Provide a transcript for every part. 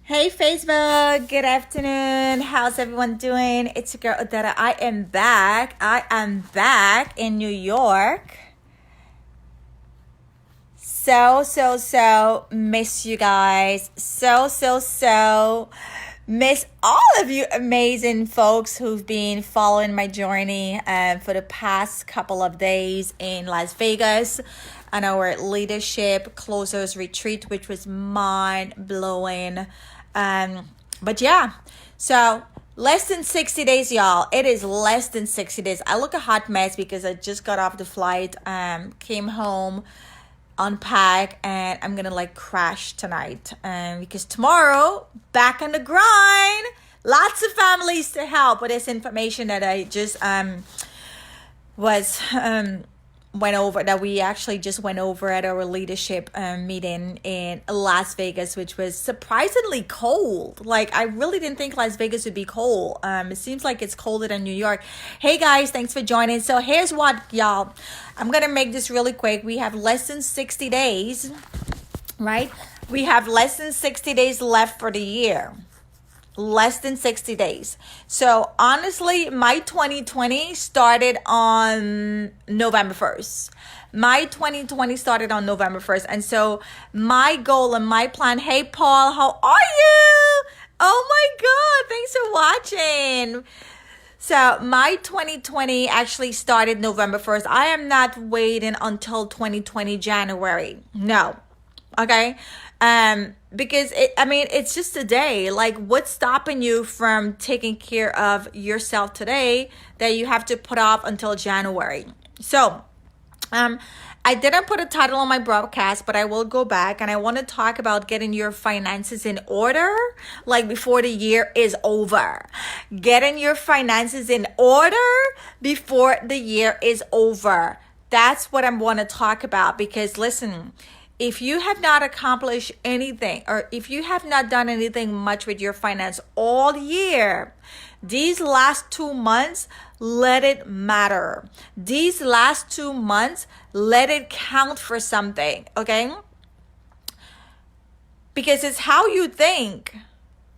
Hey Facebook, good afternoon. How's everyone doing? It's your girl Odetta. I am back. In New York. So miss you guys. So miss all of you amazing folks who've been following my journey for the past couple of days in Las Vegas on our leadership closers retreat, which was mind blowing. But yeah, so less than 60 days, y'all. It is less than 60 days. I look a hot mess because I just got off the flight, came home, unpack, and I'm gonna like crash tonight. Because tomorrow, back on the grind. Lots of families to help with this information that I just we actually just went over at our leadership meeting in Las Vegas, which was surprisingly cold. Like, I really didn't think Las Vegas would be cold. It seems like it's colder than New York. Hey guys, thanks for joining. So here's what, y'all, I'm gonna make this really quick. We have less than 60 days, right? We have less than 60 days left for the year. Less than 60 days. So honestly, my 2020 started on November 1st. My 2020 started on November 1st. And so my goal and my plan, hey Paul, how are you? Oh my God, thanks for watching. So my 2020 actually started November 1st. I am not waiting until 2020 January. No. Okay. Because it's just a day. Like, what's stopping you from taking care of yourself today that you have to put off until January? So, I didn't put a title on my broadcast, but I will go back and I want to talk about getting your finances in order, like before the year is over. Getting your finances in order before the year is over. That's what I want to talk about, because listen, if you have not accomplished anything, or if you have not done anything much with your finance all year, these last 2 months, let it matter. These last 2 months, let it count for something, okay? Because it's how you think.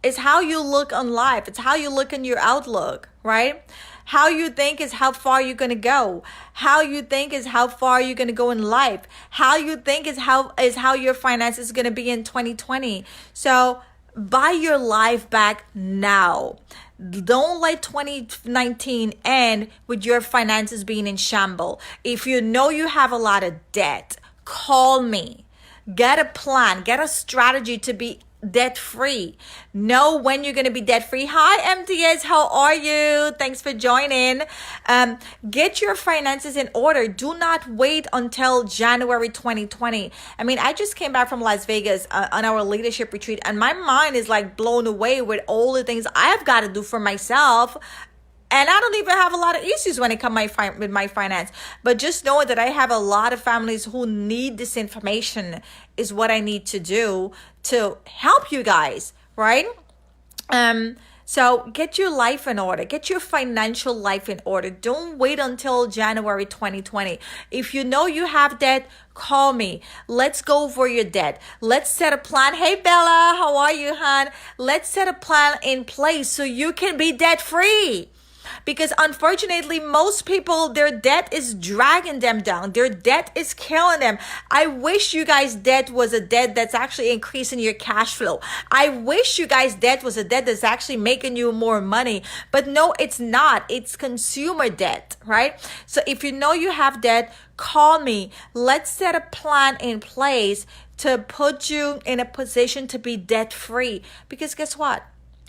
It's how you look on life. It's how you look in your outlook, right? How you think is how far you're going to go. How you think is how far you're going to go in life. How you think is how your finances is going to be in 2020. So buy your life back now. Don't let 2019 end with your finances being in shambles. If you know you have a lot of debt, call me. Get a plan. Get a strategy to be debt-free. Know when you're going to be debt-free. Hi, MTS. How are you? Thanks for joining. Get your finances in order. Do not wait until January 2020. I just came back from Las Vegas on our leadership retreat, and my mind is like blown away with all the things I have got to do for myself. And I don't even have a lot of issues when it comes with my finance. But just knowing that I have a lot of families who need this information is what I need to do to help you guys, right? So get your life in order. Get your financial life in order. Don't wait until January 2020. If you know you have debt, call me. Let's go over your debt. Let's set a plan. Hey, Bella, how are you, hon? Let's set a plan in place so you can be debt free. Because unfortunately, most people, their debt is dragging them down. Their debt is killing them. I wish you guys' debt was a debt that's actually increasing your cash flow. I wish you guys' debt was a debt that's actually making you more money. But no, it's not. It's consumer debt, right? So if you know you have debt, call me. Let's set a plan in place to put you in a position to be debt free. Because guess what?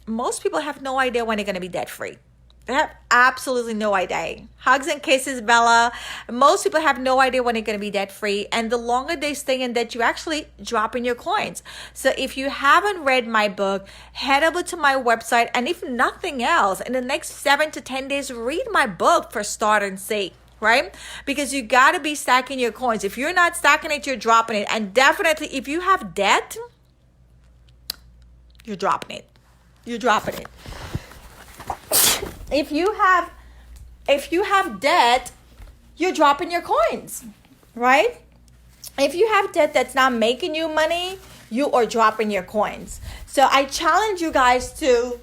Most people have no idea when they're going to be debt free. They have absolutely no idea. Hugs and kisses, Bella. Most people have no idea when they're going to be debt free. And the longer they stay in debt, you actually drop in your coins. So if you haven't read my book, head over to my website. And if nothing else, in the next 7 to 10 days, read my book for starters' sake. Right? Because you got to be stacking your coins. If you're not stacking it, you're dropping it. And definitely, if you have debt, you're dropping it. You're dropping it. If you have debt, you're dropping your coins, right? If you have debt that's not making you money, you are dropping your coins. So I challenge you guys to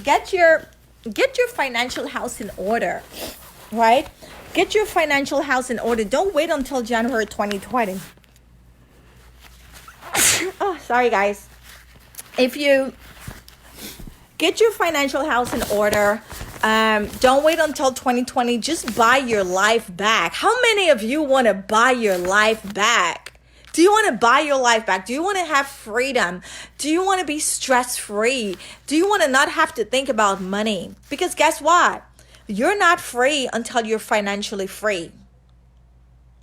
get your financial house in order, right? Get your financial house in order. Don't wait until January 2020. Oh, sorry guys. If you get your financial house in order, don't wait until 2020. Just buy your life back. How many of you want to buy your life back? Do you want to buy your life back? Do you want to have freedom? Do you want to be stress-free? Do you want to not have to think about money? Because guess what? You're not free until you're financially free.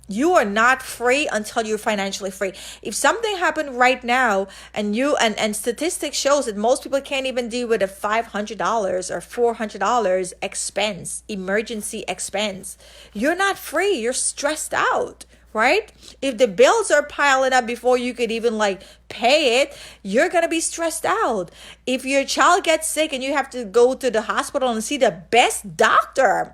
You are not free until you're financially free. If something happened right now and statistics shows that most people can't even deal with a $500 or $400 expense, emergency expense, you're not free. You're stressed out, right? If the bills are piling up before you could even pay it, you're going to be stressed out. If your child gets sick and you have to go to the hospital and see the best doctor,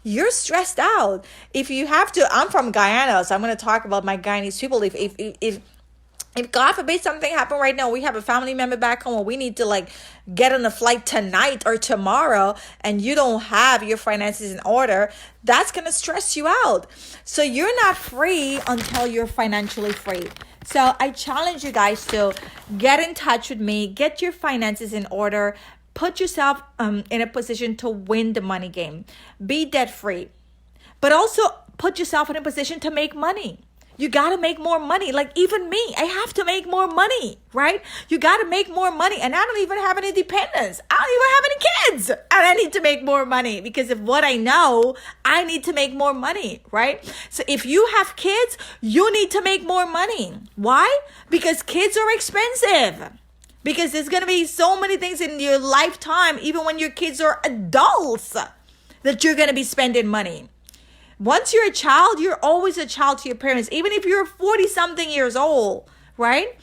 you're stressed out. If you have to, I'm from Guyana, so I'm going to talk about my Guyanese people. If God forbid something happened right now, we have a family member back home, or we need to get on a flight tonight or tomorrow, and you don't have your finances in order, that's going to stress you out. So you're not free until you're financially free. So I challenge you guys to get in touch with me, get your finances in order, put yourself in a position to win the money game. Be debt free, but also put yourself in a position to make money. You got to make more money. Even me, I have to make more money, right? You got to make more money. And I don't even have any dependents. I don't even have any kids. And I need to make more money because of what I know. I need to make more money, right? So if you have kids, you need to make more money. Why? Because kids are expensive. Because there's going to be so many things in your lifetime, even when your kids are adults, that you're going to be spending money. Once you're a child, you're always a child to your parents, even if you're 40-something years old, right?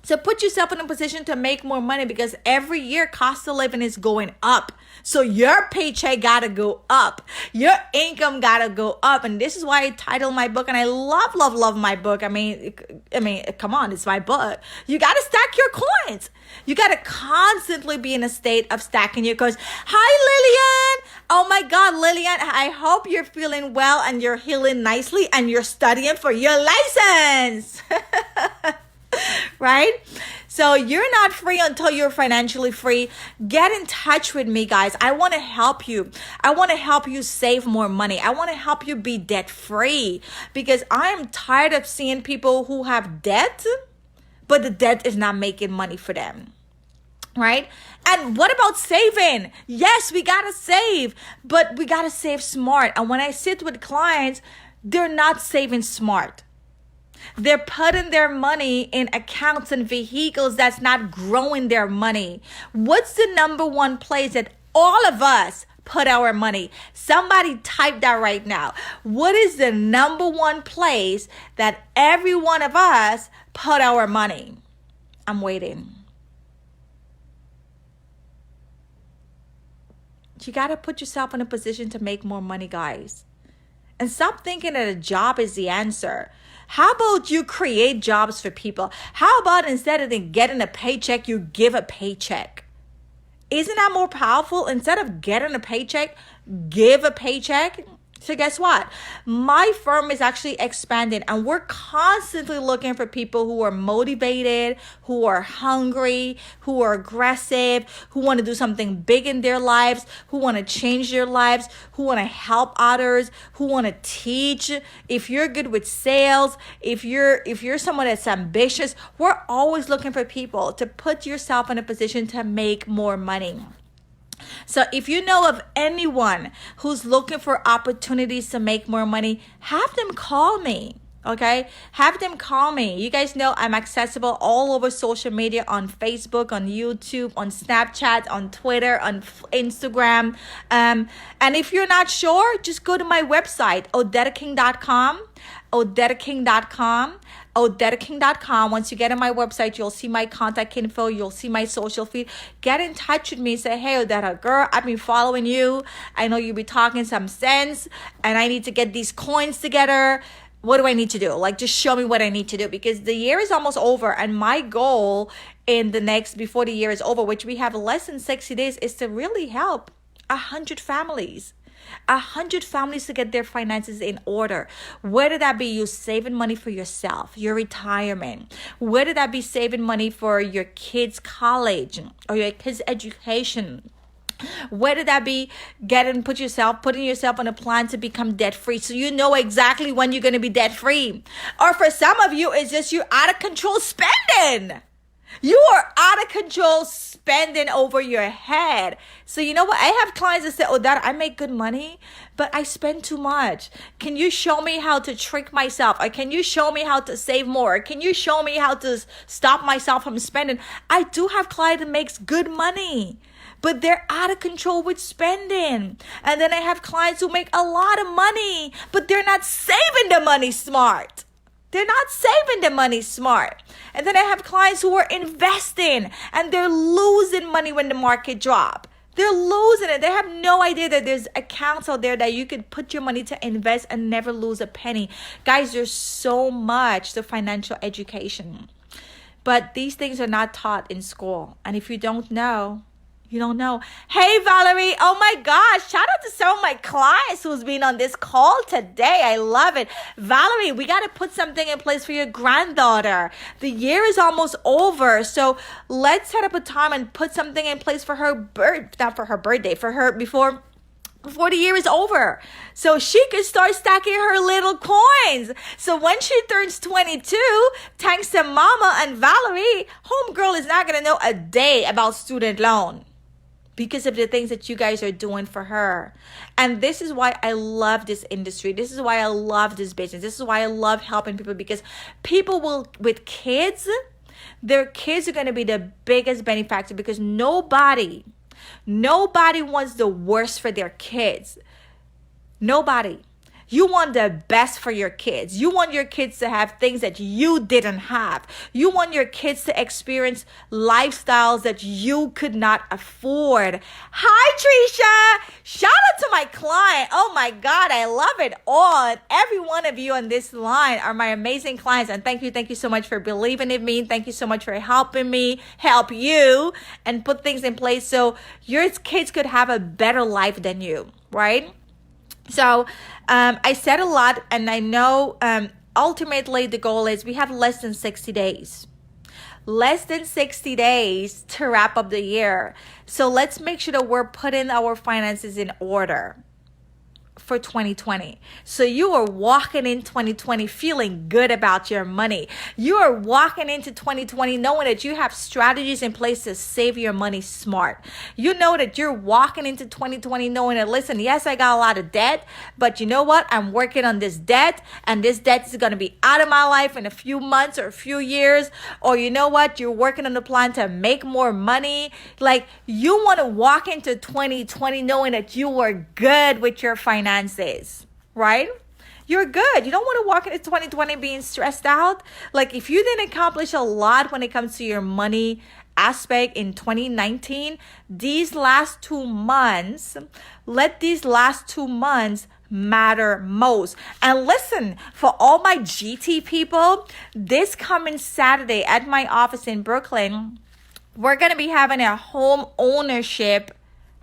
So put yourself in a position to make more money because every year cost of living is going up. So your paycheck got to go up. Your income got to go up. And this is why I titled my book. And I love my book. I mean, come on, it's my book. You got to stack your coins. You got to constantly be in a state of stacking your coins. Hi, Lillian. Oh my God, Lillian, I hope you're feeling well and you're healing nicely and you're studying for your license. Right? So you're not free until you're financially free. Get in touch with me, guys. I want to help you. I want to help you save more money. I want to help you be debt free because I am tired of seeing people who have debt, but the debt is not making money for them. Right? And what about saving? Yes, we got to save, but we got to save smart. And when I sit with clients, they're not saving smart. They're putting their money in accounts and vehicles that's not growing their money. What's the number one place that all of us put our money? Somebody type that right now. What is the number one place that every one of us put our money? I'm waiting. You got to put yourself in a position to make more money, guys. And stop thinking that a job is the answer. How about you create jobs for people? How about instead of getting a paycheck, you give a paycheck? Isn't that more powerful? Instead of getting a paycheck, give a paycheck. So guess what? My firm is actually expanding and we're constantly looking for people who are motivated, who are hungry, who are aggressive, who want to do something big in their lives, who want to change their lives, who want to help others, who want to teach. If you're good with sales, if you're someone that's ambitious, we're always looking for people to put yourself in a position to make more money. So if you know of anyone who's looking for opportunities to make more money, have them call me. Okay, have them call me. You guys know I'm accessible all over social media, on Facebook, on YouTube, on Snapchat, on Twitter, on Instagram. And if you're not sure, just go to my website, odetaking.com. odetaking.com. Once you get on my website, you'll see my contact info. You'll see my social feed. Get in touch with me. Say, hey, Odetta, girl, I've been following you. I know you be talking some sense, and I need to get these coins together. what do I need to do? Like, just show me what I need to do, because the year is almost over. And my goal before the year is over, which we have less than 60 days, is to really help 100 families. 100 families to get their finances in order. Whether that be you saving money for yourself, your retirement, whether that be saving money for your kids' college or your kids' education, whether that be putting yourself on a plan to become debt free, so you know exactly when you're going to be debt free. Or for some of you, it's just you're out of control spending. You are out of control spending over your head. So you know what? I have clients that say, oh, Dad, I make good money, but I spend too much. Can you show me how to trick myself? Or can you show me how to save more? Can you show me how to stop myself from spending? I do have clients that makes good money, but they're out of control with spending. And then I have clients who make a lot of money, but they're not saving the money smart. They're not saving the money smart. And then I have clients who are investing and they're losing money when the market drop. They're losing it. They have no idea that there's accounts out there that you could put your money to invest and never lose a penny. Guys, there's so much to financial education. But these things are not taught in school. And if you don't know, you don't know. Hey, Valerie. Oh, my gosh. Shout out to some of my clients who's been on this call today. I love it. Valerie, we got to put something in place for your granddaughter. The year is almost over. So let's set up a time and put something in place for her before the year is over, so she can start stacking her little coins. So when she turns 22, thanks to Mama and Valerie, homegirl is not going to know a day about student loan, because of the things that you guys are doing for her. And this is why I love this industry. This is why I love this business. This is why I love helping people, because people with kids, their kids are going to be the biggest benefactor, because nobody wants the worst for their kids. Nobody. You want the best for your kids. You want your kids to have things that you didn't have. You want your kids to experience lifestyles that you could not afford. Hi, Trisha. Shout out to my client. Oh my God, I love it all. And every one of you on this line are my amazing clients. And thank you so much for believing in me. Thank you so much for helping me help you and put things in place so your kids could have a better life than you, right? So I said a lot, and I know ultimately the goal is we have less than 60 days. Less than 60 days to wrap up the year. So let's make sure that we're putting our finances in order for 2020. So you are walking in 2020 feeling good about your money. You are walking into 2020 knowing that you have strategies in place to save your money smart. You know that you're walking into 2020 knowing that, listen, yes, I got a lot of debt, but you know what? I'm working on this debt, and this debt is going to be out of my life in a few months or a few years. Or you know what? You're working on the plan to make more money. Like, you want to walk into 2020 knowing that you are good with your finances. Right? You're good. You don't want to walk into 2020 being stressed out. Like, if you didn't accomplish a lot when it comes to your money aspect in 2019, these last 2 months, let these last 2 months matter most. And listen, for all my GT people, this coming Saturday at my office in Brooklyn, we're going to be having a home ownership,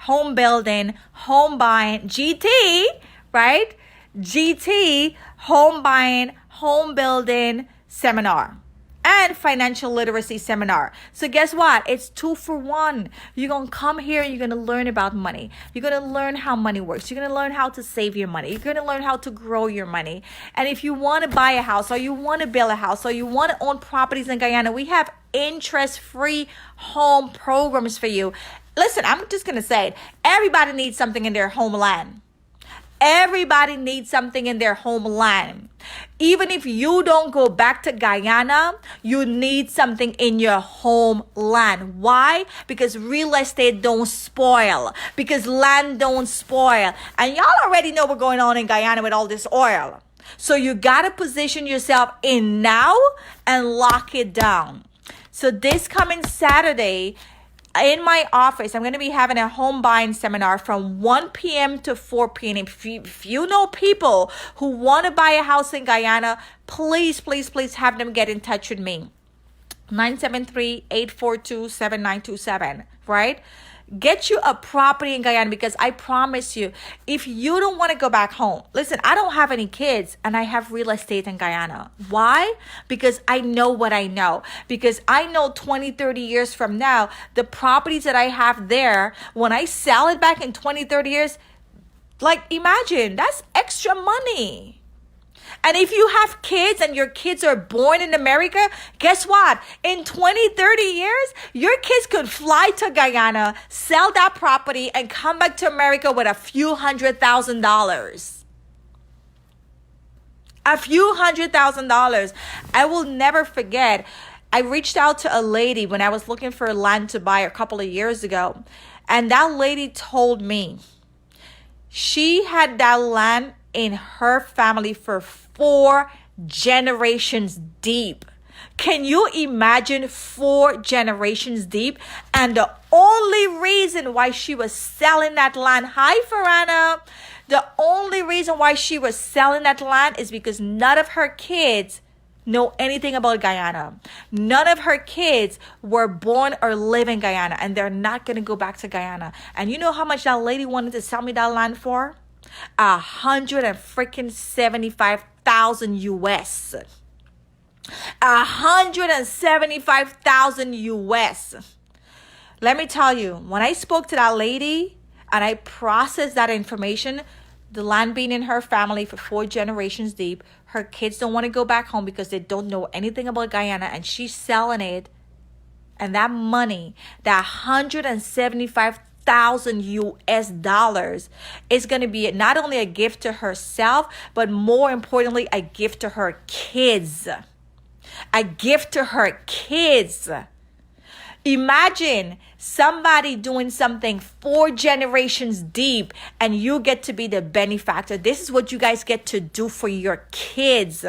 home building, home buying, GT, right? GT, home buying, home building seminar and financial literacy seminar. So guess what? It's 2 for 1. You're going to come here and you're going to learn about money. You're going to learn how money works. You're going to learn how to save your money. You're going to learn how to grow your money. And if you want to buy a house, or you want to build a house, or you want to own properties in Guyana, we have interest-free home programs for you. Listen, I'm just going to say it. Everybody needs something in their homeland. Everybody needs something in their homeland. Even if you don't go back to Guyana, you need something in your homeland. Why? Because real estate don't spoil. Because land don't spoil. And y'all already know what's going on in Guyana with all this oil. So you got to position yourself in now and lock it down. So this coming Saturday, in my office, I'm going to be having a home buying seminar from 1 p.m. to 4 p.m. If you know people who want to buy a house in Guyana, please, please, please have them get in touch with me. 973-842-7927, right? Get you a property in Guyana, because I promise you, if you don't want to go back home, listen, I don't have any kids and I have real estate in Guyana. Why? Because I know what I know. Because I know 20, 30 years from now, the properties that I have there, when I sell it back in 20, 30 years, like imagine, that's extra money. And if you have kids and your kids are born in America, guess what? In 20, 30 years, your kids could fly to Guyana, sell that property, and come back to America with a few $100,000. A few $100,000. I will never forget. I reached out to a lady when I was looking for land to buy a couple of years ago. And that lady told me she had that land in her family for 4 generations deep. Can you imagine 4 generations deep? And the only reason why she was selling that land, hi Farana, the only reason why she was selling that land is because none of her kids know anything about Guyana. None of her kids were born or live in Guyana, and they're not going to go back to Guyana. And you know how much that lady wanted to sell me that land for? $175,000 US. $175,000 US. Let me tell you, when I spoke to that lady and I processed that information, the land being in her family for 4 generations deep, her kids don't want to go back home because they don't know anything about Guyana, and she's selling it. And that money, that $175,000 US dollars, is going to be not only a gift to herself, but more importantly, a gift to her kids. A gift to her kids. Imagine somebody doing something 4 generations deep and you get to be the benefactor. This is what you guys get to do for your kids.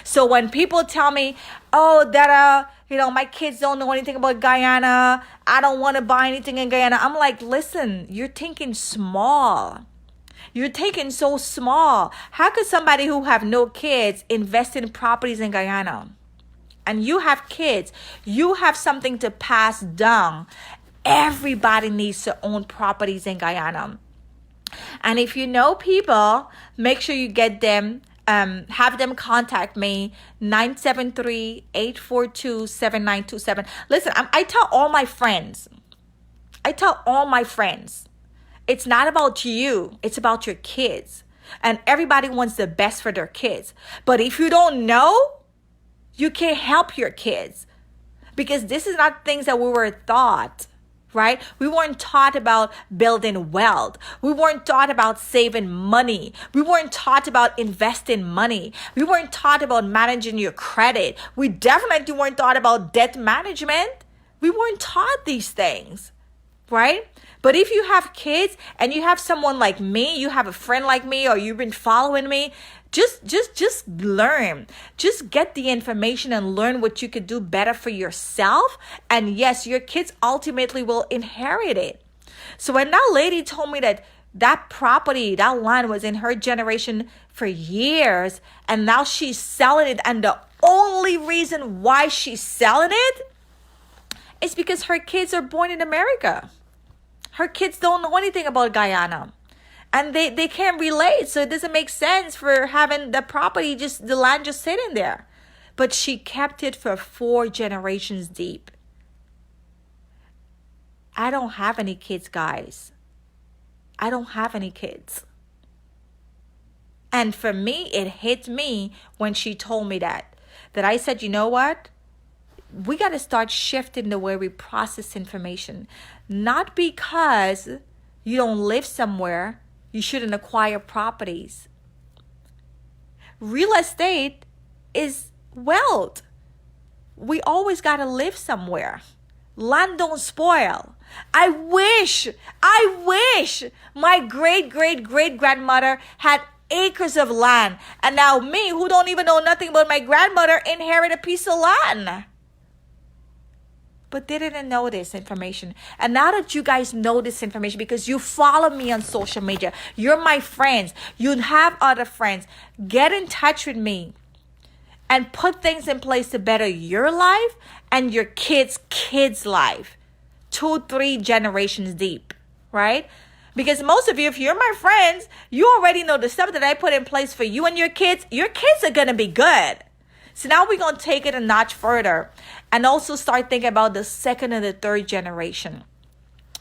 So when people tell me, oh, that my kids don't know anything about Guyana, I don't want to buy anything in Guyana, I'm like, listen, you're thinking small. You're taking so small. How could somebody who have no kids invest in properties in Guyana? And you have kids, you have something to pass down. Everybody needs to own properties in Guyana. And if you know people, make sure you get them, have them contact me, 973-842-7927. Listen, I tell all my friends, it's not about you, it's about your kids. And everybody wants the best for their kids. But if you don't know, you can't help your kids, because this is not things that we were taught, right? We weren't taught about building wealth. We weren't taught about saving money. We weren't taught about investing money. We weren't taught about managing your credit. We definitely weren't taught about debt management. We weren't taught these things, right? But if you have kids and you have someone like me, you have a friend like me, or you've been following me, just learn. Just get the information and learn what you could do better for yourself. And yes, your kids ultimately will inherit it. So when that lady told me that property, that land was in her generation for years, and now she's selling it, and the only reason why she's selling it is because her kids are born in America. Her kids don't know anything about Guyana. And they can't relate. So it doesn't make sense for having the property, the land just sitting there. But she kept it for 4 generations deep. I don't have any kids, guys. I don't have any kids. And for me, it hit me when she told me that I said, you know what? We got to start shifting the way we process information. Not because you don't live somewhere, you shouldn't acquire properties. Real estate is wealth. We always got to live somewhere. Land don't spoil. I wish my great-great-great-grandmother had acres of land. And now me, who don't even know nothing about my grandmother, inherit a piece of land. but they didn't know this information. And now that you guys know this information because you follow me on social media, you're my friends, you have other friends, get in touch with me and put things in place to better your life and your kids' life. 2-3 generations deep, right? Because most of you, if you're my friends, you already know the stuff that I put in place for you and your kids are going to be good. So now we're going to take it a notch further and also start thinking about the second and the third generation,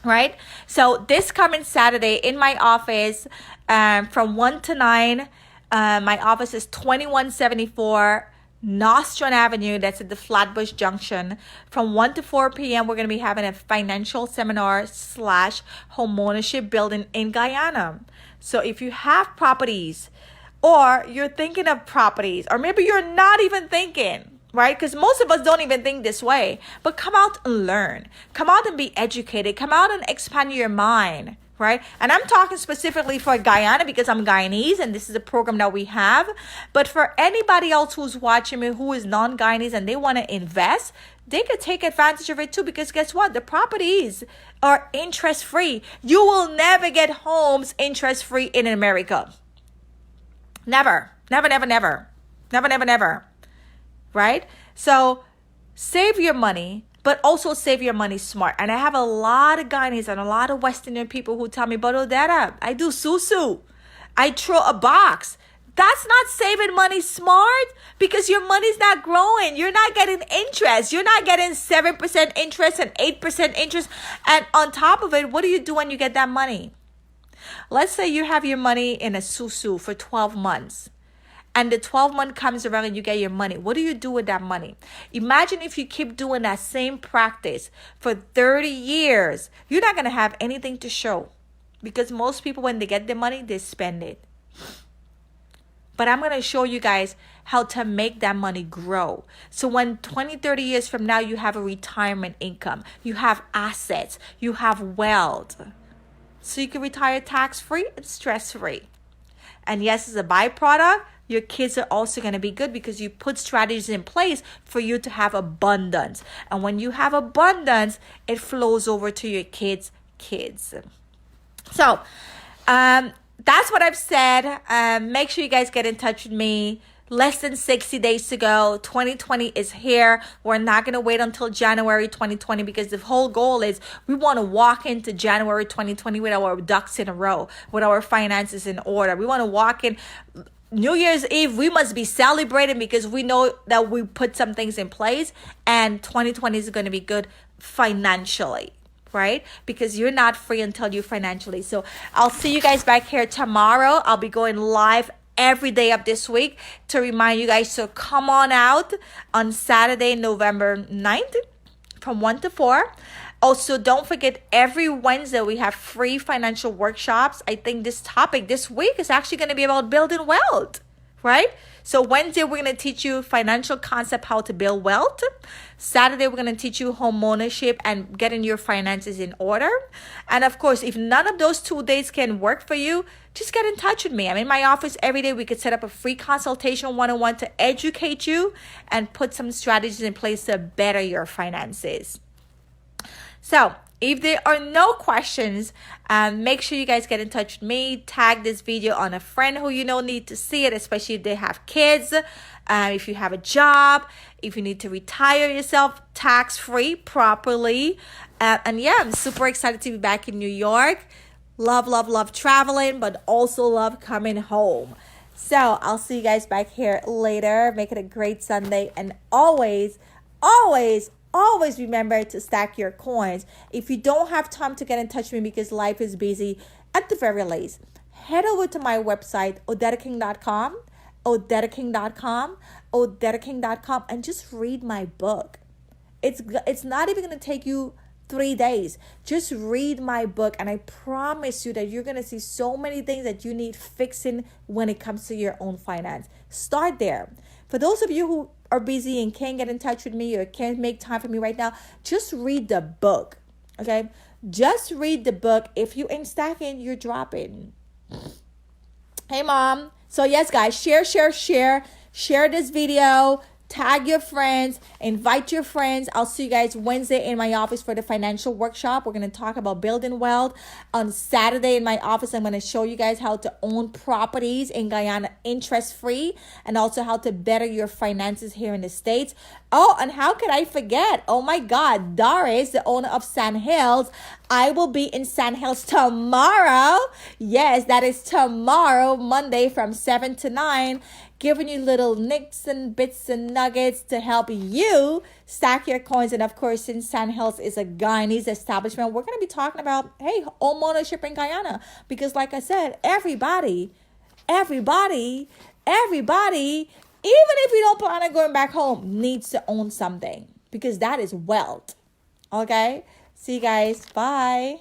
right? So this coming Saturday in my office from 1 to 9, my office is 2174 Nostrand Avenue. That's at the Flatbush Junction. From 1 to 4 p.m., we're going to be having a financial seminar / homeownership building in Guyana. So if you have properties or you're thinking of properties, or maybe you're not even thinking, right? Because most of us don't even think this way. But come out and learn. Come out and be educated. Come out and expand your mind, right? And I'm talking specifically for Guyana because I'm Guyanese and this is a program that we have. But for anybody else who's watching me who is non-Guyanese and they want to invest, they could take advantage of it too, because guess what? The properties are interest-free. You will never get homes interest-free in America. Never. Right? So save your money, but also save your money smart. And I have a lot of Guyanese and a lot of West Indian people who tell me, but Odetta, I do susu. I throw a box. That's not saving money smart, because your money's not growing. You're not getting interest. You're not getting 7% interest and 8% interest. And on top of it, what do you do when you get that money? Let's say you have your money in a susu for 12 months. And the 12 month comes around and you get your money. What do you do with that money? Imagine if you keep doing that same practice for 30 years. You're not going to have anything to show, because most people, when they get their money, they spend it. But I'm going to show you guys how to make that money grow. So when 20, 30 years from now, you have a retirement income, you have assets, you have wealth. So you can retire tax-free and stress-free. And yes, as a byproduct, your kids are also going to be good because you put strategies in place for you to have abundance. And when you have abundance, it flows over to your kids' kids. So, that's what I've said. Make sure you guys get in touch with me. Less than 60 days to go. 2020 is here. We're not going to wait until January 2020, because the whole goal is we want to walk into January 2020 with our ducks in a row, with our finances in order. We want to walk in New Year's Eve. We must be celebrating because we know that we put some things in place, and 2020 is going to be good financially. Right? Because you're not free until you're financially. So I'll see you guys back here tomorrow. I'll be going live every day of this week to remind you guys to come on out on Saturday, November 9th from 1 to 4. Also, don't forget, every Wednesday we have free financial workshops. I think this topic this week is actually going to be about building wealth, right? So Wednesday, we're going to teach you financial concept, how to build wealth. Saturday, we're going to teach you home ownership and getting your finances in order. And of course, if none of those 2 days can work for you, just get in touch with me. I'm in my office every day. We could set up a free consultation one-on-one to educate you and put some strategies in place to better your finances. So if there are no questions, make sure you guys get in touch with me. Tag this video on a friend who you know need to see it, especially if they have kids. If you have a job, if you need to retire yourself tax-free properly. And yeah, I'm super excited to be back in New York. Love traveling, but also love coming home. So I'll see you guys back here later. Make it a great Sunday. And always remember to stack your coins. If you don't have time to get in touch with me because life is busy, at the very least, head over to my website, odettaking.com, and just read my book. It's not even going to take you 3 days. Just read my book, and I promise you that you're going to see so many things that you need fixing when it comes to your own finance. Start there. For those of you who are busy and can't get in touch with me or can't make time for me right now, just read the book, okay? Just read the book. If you ain't stacking, you're dropping. Hey, Mom. So yes, guys, share this video. Tag your friends, invite your friends. I'll see you guys Wednesday in my office for the financial workshop. We're going to talk about building wealth. On Saturday in my office, I'm going to show you guys how to own properties in Guyana interest free, and also how to better your finances here in the States. Oh, and how could I forget? Oh my God, Doris, the owner of Sand Hills. I will be in Sand Hills tomorrow. Yes, that is tomorrow, Monday from 7 to 9, giving you little nicks and bits and nuggets to help you stack your coins. And of course, since Sand Hills is a Guyanese establishment, we're going to be talking about, hey, home ownership in Guyana. Because like I said, everybody, even if you don't plan on going back home, needs to own something, because that is wealth. Okay? See you guys. Bye.